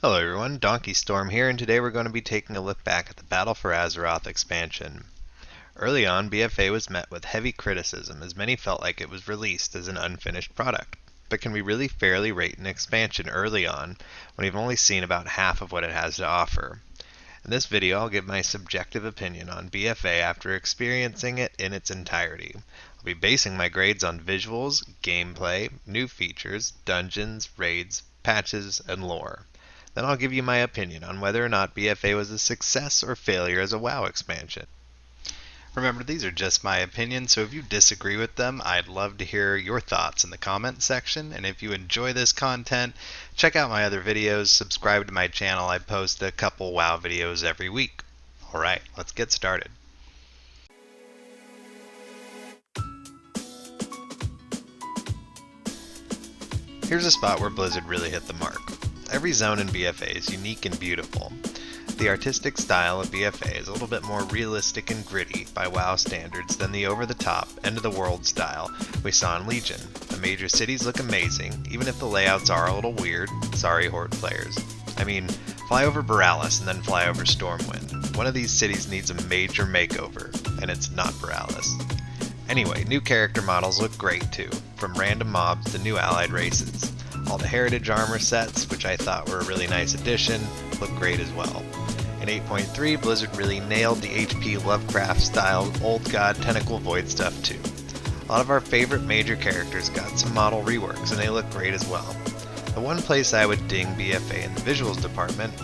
Hello everyone, Donkeystorm here, and today we're going to be taking a look back at the Battle for Azeroth expansion. Early on, BFA was met with heavy criticism as many felt like it was released as an unfinished product. But can we really fairly rate an expansion early on when we've only seen about half of what it has to offer? In this video, I'll give my subjective opinion on BFA after experiencing it in its entirety. I'll be basing my grades on visuals, gameplay, new features, dungeons, raids, patches, and lore. Then I'll give you my opinion on whether or not BFA was a success or failure as a WoW expansion. Remember, these are just my opinions, so if you disagree with them, I'd love to hear your thoughts in the comment section. And if you enjoy this content, check out my other videos, subscribe to my channel. I post a couple WoW videos every week. Alright, let's get started. Here's a spot where Blizzard really hit the mark. Every zone in BFA is unique and beautiful. The artistic style of BFA is a little bit more realistic and gritty by WoW standards than the over-the-top, end-of-the-world style we saw in Legion. The major cities look amazing, even if the layouts are a little weird. Sorry, Horde players. I mean, fly over Borealis and then fly over Stormwind. One of these cities needs a major makeover, and it's not Borealis. Anyway, new character models look great too, from random mobs to new allied races. All the heritage armor sets, which I thought were a really nice addition, look great as well. In 8.3, Blizzard really nailed the HP Lovecraft style Old God Tentacle Void stuff too. A lot of our favorite major characters got some model reworks and they look great as well. The one place I would ding BFA in the visuals department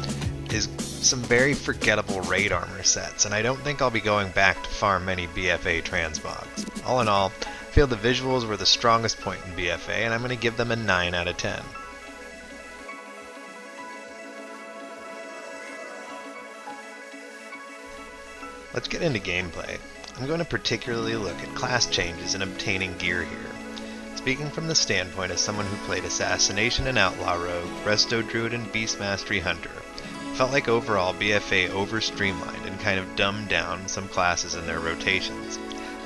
is some very forgettable raid armor sets, and I don't think I'll be going back to farm many BFA transmogs. All in all, I feel the visuals were the strongest point in BFA, and I'm going to give them a 9 out of 10. Let's get into gameplay. I'm going to particularly look at class changes and obtaining gear here. Speaking from the standpoint of someone who played Assassination and Outlaw Rogue, Resto Druid and Beast Mastery Hunter, it felt like overall BFA over-streamlined and kind of dumbed down some classes in their rotations.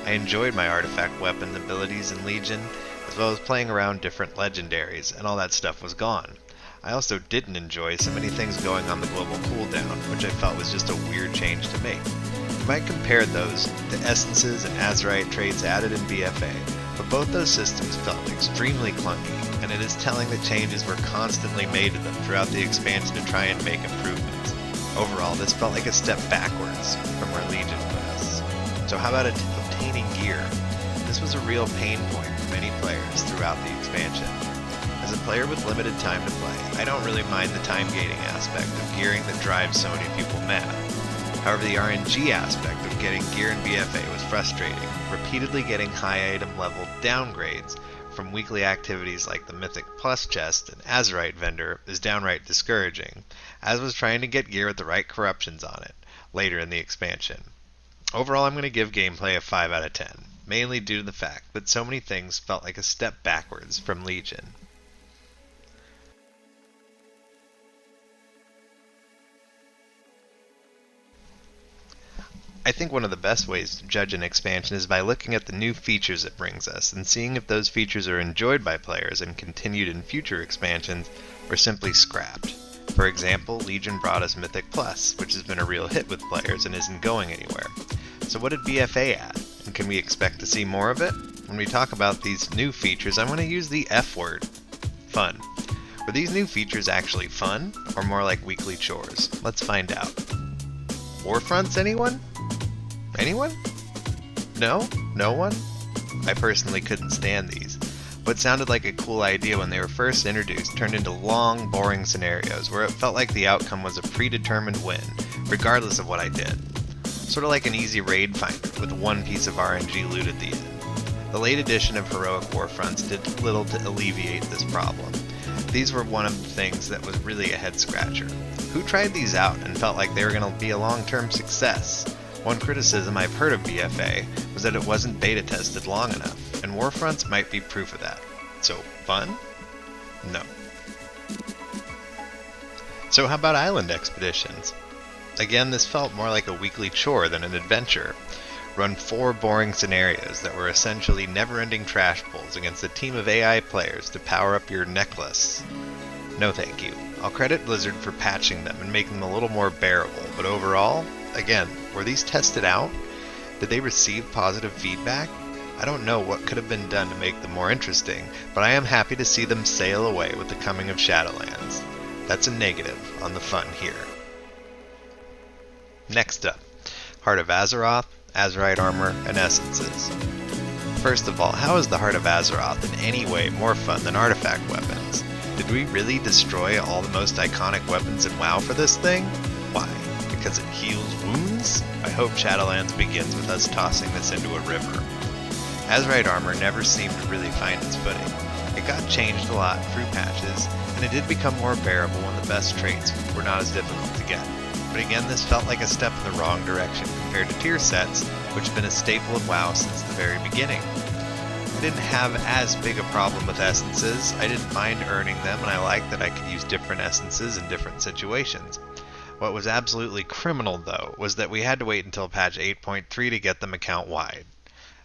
I enjoyed my artifact weapon abilities in Legion, as well as playing around different legendaries, and all that stuff was gone. I also didn't enjoy so many things going on the global cooldown, which I felt was just a weird change to make. You might compare those to Essences and Azerite traits added in BFA, but both those systems felt extremely clunky, and it is telling that changes were constantly made to them throughout the expansion to try and make improvements. Overall, this felt like a step backwards from where Legion put us. So how about obtaining gear? This was a real pain point for many players throughout the expansion. As a player with limited time to play, I don't really mind the time gating aspect of gearing that drives so many people mad. However, the RNG aspect of getting gear in BFA was frustrating. Repeatedly getting high item level downgrades from weekly activities like the Mythic Plus chest and Azerite vendor is downright discouraging, as was trying to get gear with the right corruptions on it later in the expansion. Overall, I'm going to give gameplay a 5 out of 10, mainly due to the fact that so many things felt like a step backwards from Legion. I think one of the best ways to judge an expansion is by looking at the new features it brings us and seeing if those features are enjoyed by players and continued in future expansions or simply scrapped. For example, Legion brought us Mythic Plus, which has been a real hit with players and isn't going anywhere. So what did BFA add, and can we expect to see more of it? When we talk about these new features, I'm going to use the F word, fun. Were these new features actually fun, or more like weekly chores? Let's find out. Warfronts, anyone? Anyone? No? No one? I personally couldn't stand these. What sounded like a cool idea when they were first introduced turned into long, boring scenarios where it felt like the outcome was a predetermined win, regardless of what I did. Sort of like an easy raid finder with one piece of RNG loot at the end. The late edition of Heroic Warfronts did little to alleviate this problem. These were one of the things that was really a head-scratcher. Who tried these out and felt like they were going to be a long-term success? One criticism I've heard of BFA was that it wasn't beta tested long enough, and Warfronts might be proof of that. So, fun? No. So how about island expeditions? Again, this felt more like a weekly chore than an adventure. Run 4 boring scenarios that were essentially never-ending trash pulls against a team of AI players to power up your necklace. No thank you. I'll credit Blizzard for patching them and making them a little more bearable, but overall, again, were these tested out? Did they receive positive feedback? I don't know what could have been done to make them more interesting, but I am happy to see them sail away with the coming of Shadowlands. That's a negative on the fun here. Next up, Heart of Azeroth, Azerite Armor, and Essences. First of all, how is the Heart of Azeroth in any way more fun than artifact weapons? Did we really destroy all the most iconic weapons in WoW for this thing? Why? Because it heals wounds? I hope Shadowlands begins with us tossing this into a river. Azerite Armor never seemed to really find its footing. It got changed a lot through patches, and it did become more bearable when the best traits were not as difficult to get. But again, this felt like a step in the wrong direction compared to tier sets, which have been a staple of WoW since the very beginning. I didn't have as big a problem with essences. I didn't mind earning them, and I liked that I could use different essences in different situations. What was absolutely criminal, though, was that we had to wait until patch 8.3 to get them account-wide.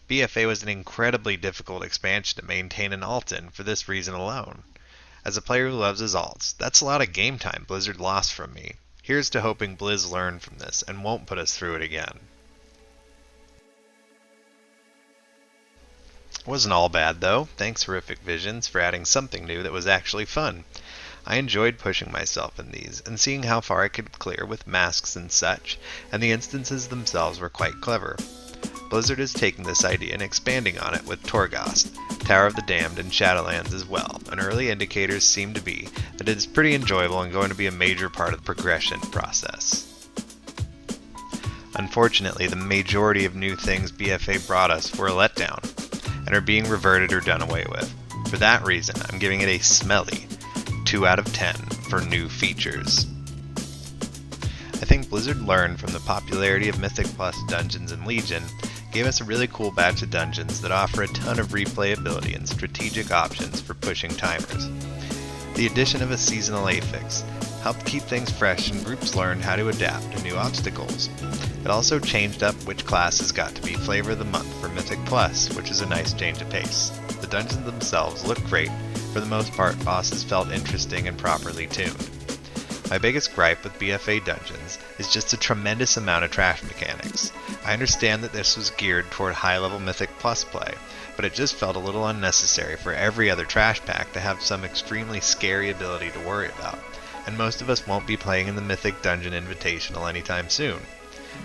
BFA was an incredibly difficult expansion to maintain an alt in for this reason alone. As a player who loves his alts, that's a lot of game time Blizzard lost from me. Here's to hoping Blizz learned from this and won't put us through it again. Wasn't all bad though. Thanks Horrific Visions for adding something new that was actually fun. I enjoyed pushing myself in these and seeing how far I could clear with masks and such, and the instances themselves were quite clever. Blizzard is taking this idea and expanding on it with Torghast, Tower of the Damned, and Shadowlands as well, and early indicators seem to be that it is pretty enjoyable and going to be a major part of the progression process. Unfortunately, the majority of new things BFA brought us were a letdown, and are being reverted or done away with. For that reason, I'm giving it a smelly 2 out of 10 for new features. I think Blizzard learned from the popularity of Mythic Plus Dungeons and Legion, gave us a really cool batch of dungeons that offer a ton of replayability and strategic options for pushing timers. The addition of a seasonal affix helped keep things fresh and groups learned how to adapt to new obstacles. It also changed up which classes got to be Flavor of the Month for Mythic Plus, which is a nice change of pace. The dungeons themselves look great. For the most part, bosses felt interesting and properly tuned. My biggest gripe with BFA dungeons is just a tremendous amount of trash mechanics. I understand that this was geared toward high-level Mythic Plus play, but it just felt a little unnecessary for every other trash pack to have some extremely scary ability to worry about, and most of us won't be playing in the Mythic Dungeon Invitational anytime soon.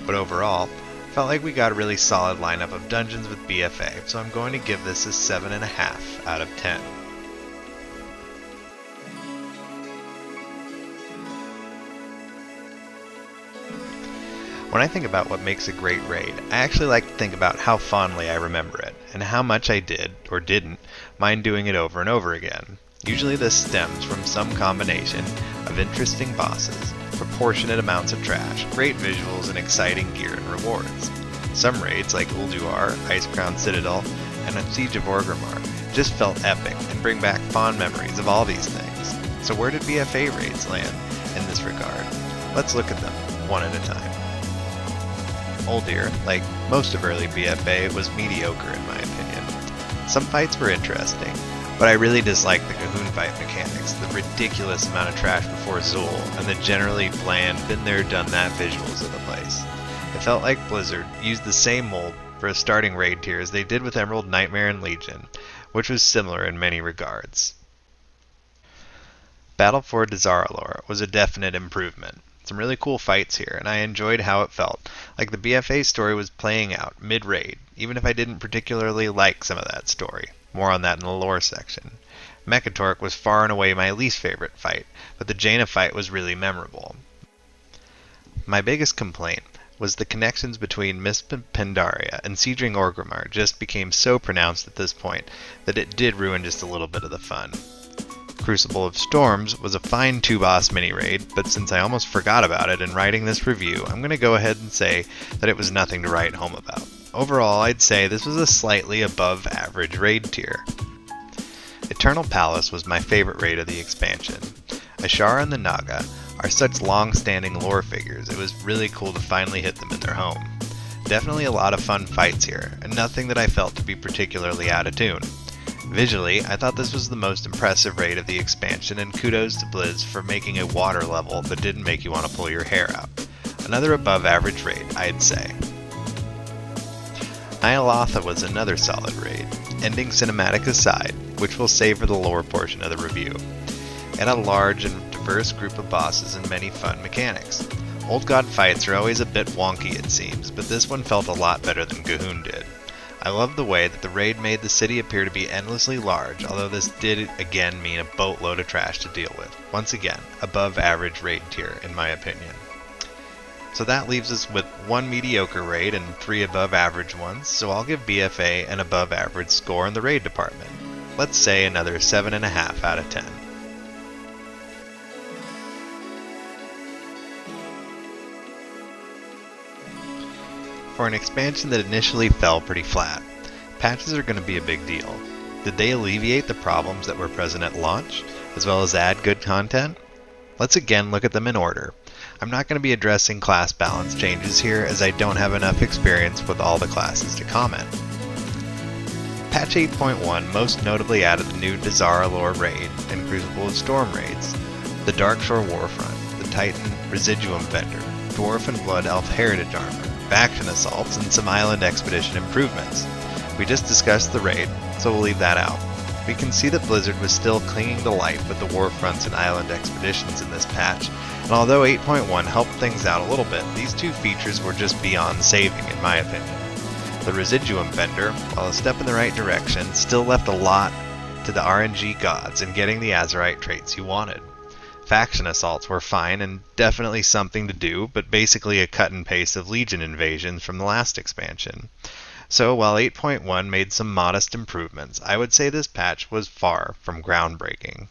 But overall, felt like we got a really solid lineup of dungeons with BFA, so I'm going to give this a 7.5 out of 10. When I think about what makes a great raid, I actually like to think about how fondly I remember it, and how much I did, or didn't, mind doing it over and over again. Usually this stems from some combination of interesting bosses, proportionate amounts of trash, great visuals, and exciting gear and rewards. Some raids, like Ulduar, Icecrown Citadel, and Siege of Orgrimmar, just felt epic and bring back fond memories of all these things. So where did BFA raids land in this regard? Let's look at them, one at a time. Uldir, like most of early BFA, was mediocre in my opinion. Some fights were interesting, but I really disliked the Cahoon fight mechanics, the ridiculous amount of trash before Zul, and the generally bland, been there done that visuals of the place. It felt like Blizzard used the same mold for a starting raid tier as they did with Emerald, Nightmare, and Legion, which was similar in many regards. Battle for Dazar'alor was a definite improvement. Some really cool fights here, and I enjoyed how it felt like the BFA story was playing out mid-raid, even if I didn't particularly like some of that story. More on that in the lore section. Mechatork was far and away my least favorite fight, but the Jaina fight was really memorable. My biggest complaint was the connections between Miss Pandaria and Sieging Orgrimmar just became so pronounced at this point that it did ruin just a little bit of the fun. Crucible of Storms was a fine 2-boss mini-raid, but since I almost forgot about it in writing this review, I'm going to go ahead and say that it was nothing to write home about. Overall, I'd say this was a slightly above average raid tier. Eternal Palace was my favorite raid of the expansion. Ashara and the Naga are such long-standing lore figures, it was really cool to finally hit them in their home. Definitely a lot of fun fights here, and nothing that I felt to be particularly out of tune. Visually, I thought this was the most impressive raid of the expansion, and kudos to Blizz for making a water level that didn't make you want to pull your hair out. Another above average raid, I'd say. Ny'alotha was another solid raid, ending cinematic aside, which we'll save for the lower portion of the review. It had a large and diverse group of bosses and many fun mechanics. Old God fights are always a bit wonky it seems, but this one felt a lot better than G'huun did. I love the way that the raid made the city appear to be endlessly large, although this did again mean a boatload of trash to deal with. Once again, above average raid tier in my opinion. So that leaves us with one mediocre raid and 3 above average ones, so I'll give BFA an above average score in the raid department. Let's say another 7.5 out of 10. For an expansion that initially fell pretty flat, patches are going to be a big deal. Did they alleviate the problems that were present at launch, as well as add good content? Let's again look at them in order. I'm not going to be addressing class balance changes here, as I don't have enough experience with all the classes to comment. Patch 8.1 most notably added the new Dazara Lore raid and Crucible of Storm raids, the Darkshore Warfront, the Titan Residuum Vendor, Dwarf and Blood Elf Heritage Armor, faction assaults, and some island expedition improvements. We just discussed the raid, so we'll leave that out. We can see that Blizzard was still clinging to life with the warfronts and island expeditions in this patch, and although 8.1 helped things out a little bit, these two features were just beyond saving in my opinion. The Residuum Vendor, while a step in the right direction, still left a lot to the RNG gods in getting the Azerite traits you wanted. Faction assaults were fine and definitely something to do, but basically a cut and paste of Legion invasions from the last expansion. So while 8.1 made some modest improvements, I would say this patch was far from groundbreaking.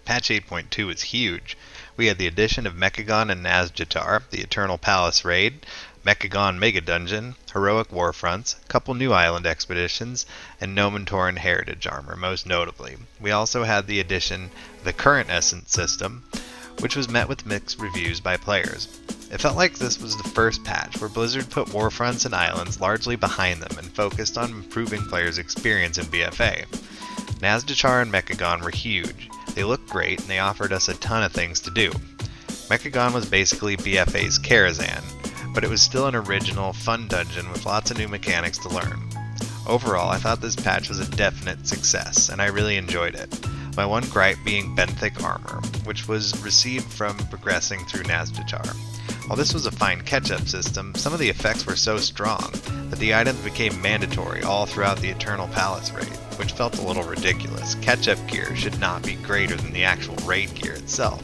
Patch 8.2 is huge. We had the addition of Mechagon and Nazjatar, the Eternal Palace raid, Mechagon Mega Dungeon, Heroic Warfronts, a couple new island expeditions, and Nomentoran Heritage Armor, most notably. We also had the addition of the current Essence system, which was met with mixed reviews by players. It felt like this was the first patch where Blizzard put Warfronts and islands largely behind them and focused on improving players' experience in BFA. Nazjatar and Mechagon were huge. They looked great and they offered us a ton of things to do. Mechagon was basically BFA's Karazhan, but it was still an original, fun dungeon with lots of new mechanics to learn. Overall, I thought this patch was a definite success, and I really enjoyed it. My one gripe being benthic armor, which was received from progressing through Nazjatar. While this was a fine catch-up system, some of the effects were so strong that the items became mandatory all throughout the Eternal Palace raid, which felt a little ridiculous. Catch-up gear should not be greater than the actual raid gear itself.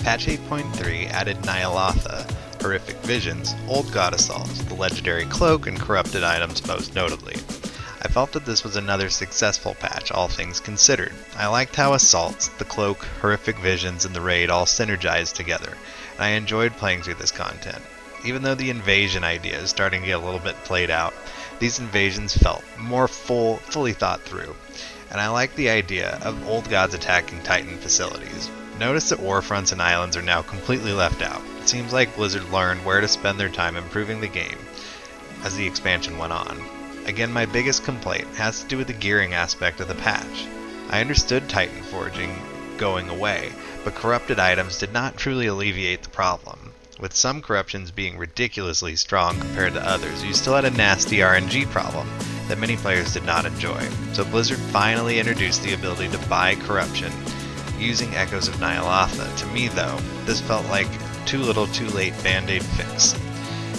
Patch 8.3 added Ny'alotha, Horrific Visions, Old God Assaults, the Legendary Cloak, and corrupted items most notably. I felt that this was another successful patch, all things considered. I liked how Assaults, the Cloak, Horrific Visions, and the Raid all synergized together, and I enjoyed playing through this content. Even though the invasion idea is starting to get a little bit played out, these invasions felt more fully thought through, and I like the idea of Old Gods attacking Titan facilities. Notice that Warfronts and Islands are now completely left out. It seems like Blizzard learned where to spend their time improving the game as the expansion went on. Again, my biggest complaint has to do with the gearing aspect of the patch. I understood Titan forging going away, but corrupted items did not truly alleviate the problem. With some corruptions being ridiculously strong compared to others, you still had a nasty RNG problem that many players did not enjoy. So Blizzard finally introduced the ability to buy corruption using Echoes of Ny'alotha. To me though, this felt like too little too late band-aid fix.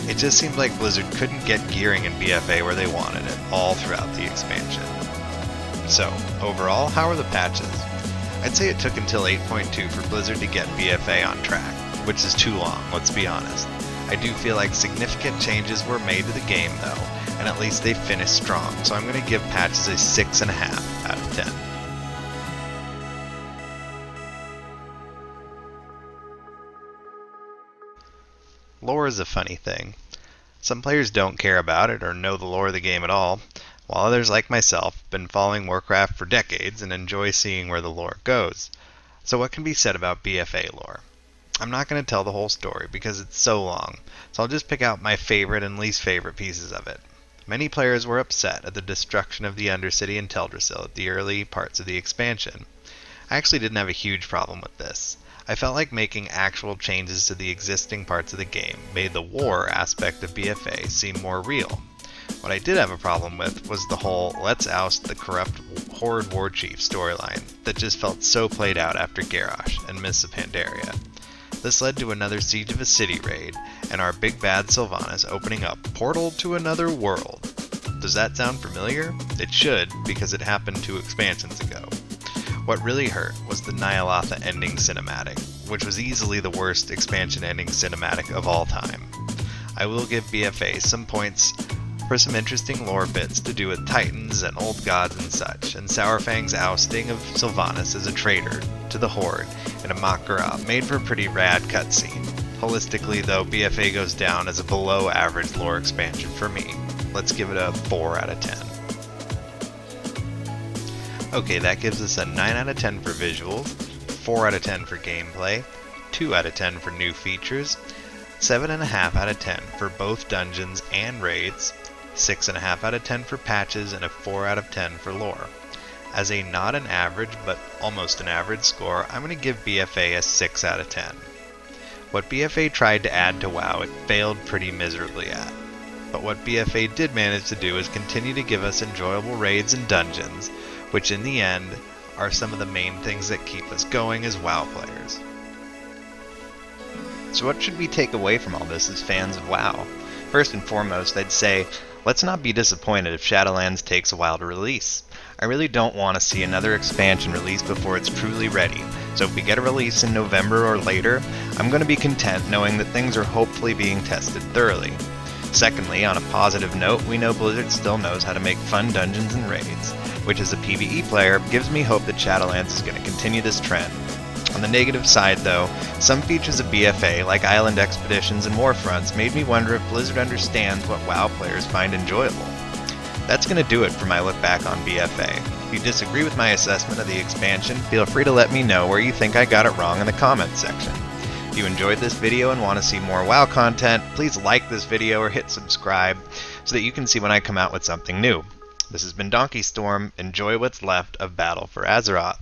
It just seemed like Blizzard couldn't get gearing in BFA where they wanted it, all throughout the expansion. So, overall, how are the patches? I'd say it took until 8.2 for Blizzard to get BFA on track, which is too long, let's be honest. I do feel like significant changes were made to the game though, and at least they finished strong, so I'm going to give patches a 6.5 out of 10. Lore is a funny thing. Some players don't care about it or know the lore of the game at all, while others like myself have been following Warcraft for decades and enjoy seeing where the lore goes. So what can be said about BFA lore? I'm not going to tell the whole story because it's so long, so I'll just pick out my favorite and least favorite pieces of it. Many players were upset at the destruction of the Undercity and Teldrassil at the early parts of the expansion. I actually didn't have a huge problem with this. I felt like making actual changes to the existing parts of the game made the war aspect of BFA seem more real. What I did have a problem with was the whole let's oust the corrupt Horde Warchief storyline that just felt so played out after Garrosh and Mists of Pandaria. This led to another Siege of a City raid, and our big bad Sylvanas opening up Portal to Another World. Does that sound familiar? It should, because it happened 2 expansions ago. What really hurt was the Ny'alotha ending cinematic, which was easily the worst expansion ending cinematic of all time. I will give BFA some points for some interesting lore bits to do with titans and old gods and such, and Sourfang's ousting of Sylvanas as a traitor to the Horde in a Mak'gora made for a pretty rad cutscene. Holistically though, BFA goes down as a below average lore expansion for me. Let's give it a 4 out of 10. Okay, that gives us a 9 out of 10 for visuals, 4 out of 10 for gameplay, 2 out of 10 for new features, 7.5 out of 10 for both dungeons and raids, 6.5 out of 10 for patches, and a 4 out of 10 for lore. As a not an average, but almost an average score, I'm going to give BFA a 6 out of 10. What BFA tried to add to WoW, it failed pretty miserably at. But what BFA did manage to do is continue to give us enjoyable raids and dungeons, which in the end are some of the main things that keep us going as WoW players. So what should we take away from all this as fans of WoW? First and foremost, I'd say, let's not be disappointed if Shadowlands takes a while to release. I really don't want to see another expansion released before it's truly ready, so if we get a release in November or later, I'm going to be content knowing that things are hopefully being tested thoroughly. Secondly, on a positive note, we know Blizzard still knows how to make fun dungeons and raids, which as a PvE player gives me hope that Shadowlands is going to continue this trend. On the negative side though, some features of BFA, like island expeditions and warfronts, made me wonder if Blizzard understands what WoW players find enjoyable. That's going to do it for my look back on BFA. If you disagree with my assessment of the expansion, feel free to let me know where you think I got it wrong in the comments section. If you enjoyed this video and want to see more WoW content, please like this video or hit subscribe so that you can see when I come out with something new. This has been Donkeystorm. Enjoy what's left of Battle for Azeroth.